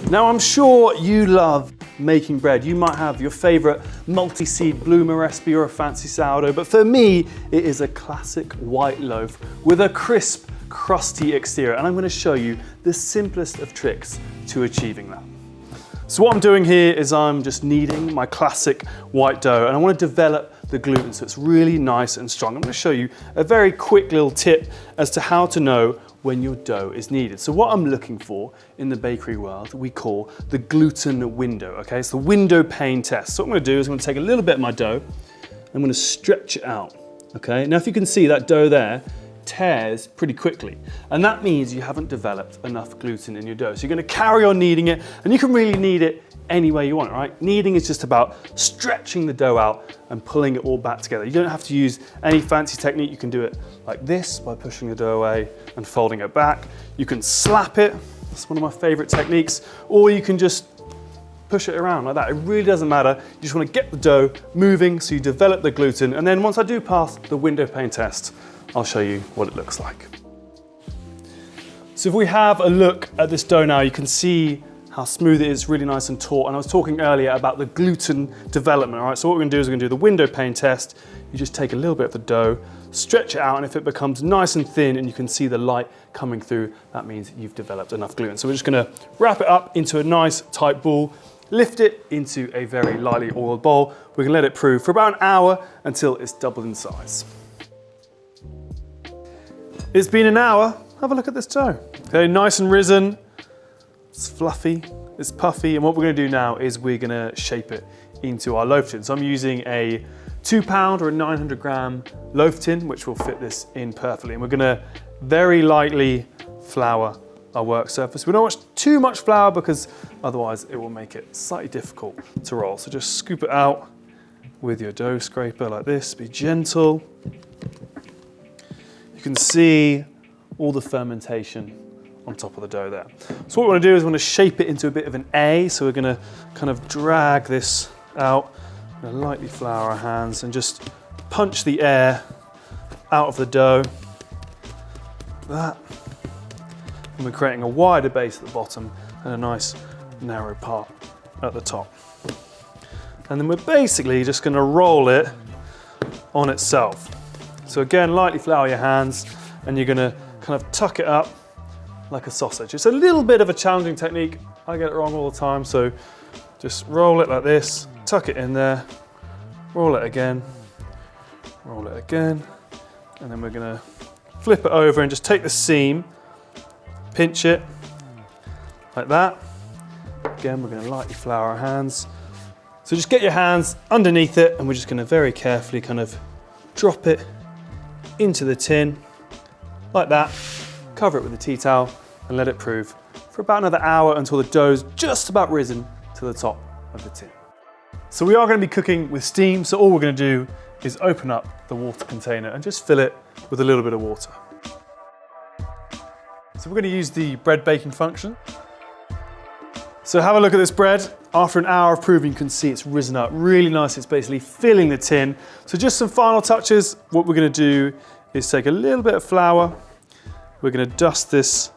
Now I'm sure you love making bread. You might have your favorite multi-seed bloomer recipe or a fancy sourdough, but for me, it is a classic white loaf with a crisp, crusty exterior, and I'm going to show you the simplest of tricks to achieving that. So what I'm doing here is I'm just kneading my classic white dough, and I want to develop the gluten so it's really nice and strong. I'm going to show you a very quick little tip as to how to know when your dough is kneaded. So what I'm looking for in the bakery world, we call the gluten window, okay? It's the window pane test. So what I'm going to do is I'm going to take a little bit of my dough, I'm going to stretch it out, okay? Now if you can see that dough there tears pretty quickly, and that means you haven't developed enough gluten in your dough. So you're going to carry on kneading it, and you can really knead it any way you want, right? Kneading is just about stretching the dough out and pulling it all back together. You don't have to use any fancy technique. You can do it like this by pushing the dough away and folding it back. You can slap it, that's one of my favorite techniques, or you can just push it around like that. It really doesn't matter. You just want to get the dough moving so you develop the gluten, and then once I do pass the window pane test, I'll show you what it looks like. So if we have a look at this dough now, you can see how smooth it is, really nice and taut. And I was talking earlier about the gluten development, all right? So what we're gonna do is we're gonna do the window pane test. You just take a little bit of the dough, stretch it out, and if it becomes nice and thin and you can see the light coming through, that means you've developed enough gluten. So we're just gonna wrap it up into a nice tight ball, lift it into a very lightly oiled bowl. We're gonna let it prove for about an hour until it's doubled in size. It's been an hour, have a look at this dough. Okay, nice and risen. It's fluffy, it's puffy, and what we're gonna do now is we're gonna shape it into our loaf tin. So I'm using a 2 pound or a 900 gram loaf tin, which will fit this in perfectly. And we're gonna very lightly flour our work surface. We don't want too much flour because otherwise it will make it slightly difficult to roll. So just scoop it out with your dough scraper like this, be gentle. You can see all the fermentation on top of the dough there. So what we want to do is we want to shape it into a bit of an A. So we're going to kind of drag this out, we're going to lightly flour our hands and just punch the air out of the dough. Like that. And we're creating a wider base at the bottom and a nice narrow part at the top. And then we're basically just going to roll it on itself. So again, lightly flour your hands and you're going to kind of tuck it up like a sausage. It's a little bit of a challenging technique. I get it wrong all the time, so just roll it like this, tuck it in there, roll it again, and then we're gonna flip it over and just take the seam, pinch it like that. Again, we're gonna lightly flour our hands. So just get your hands underneath it and we're just gonna very carefully kind of drop it into the tin like that. Cover it with a tea towel and let it prove for about another hour until the dough's just about risen to the top of the tin. So we are going to be cooking with steam, so all we're going to do is open up the water container and just fill it with a little bit of water. So we're going to use the bread baking function. So have a look at this bread. After an hour of proving, you can see it's risen up really nice. It's basically filling the tin. So just some final touches. What we're going to do is take a little bit of flour. We're going to dust this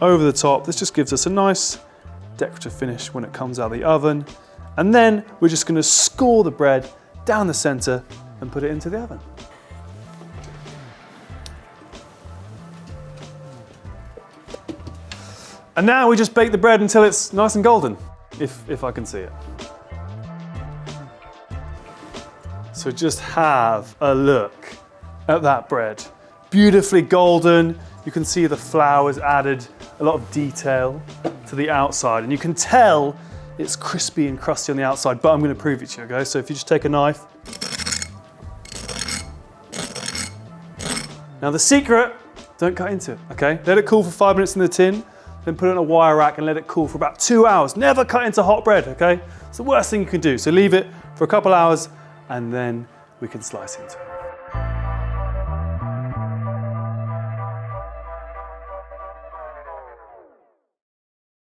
over the top. This just gives us a nice decorative finish when it comes out of the oven. And then we're just going to score the bread down the center and put it into the oven. And now we just bake the bread until it's nice and golden, if I can see it. So just have a look at that bread. Beautifully golden. You can see the flour's added a lot of detail to the outside, and you can tell it's crispy and crusty on the outside, but I'm going to prove it to you, okay? So if you just take a knife. Now the secret, don't cut into it, okay? Let it cool for 5 minutes in the tin, then put it on a wire rack and let it cool for about 2 hours. Never cut into hot bread, okay? It's the worst thing you can do. So leave it for a couple hours and then we can slice into it.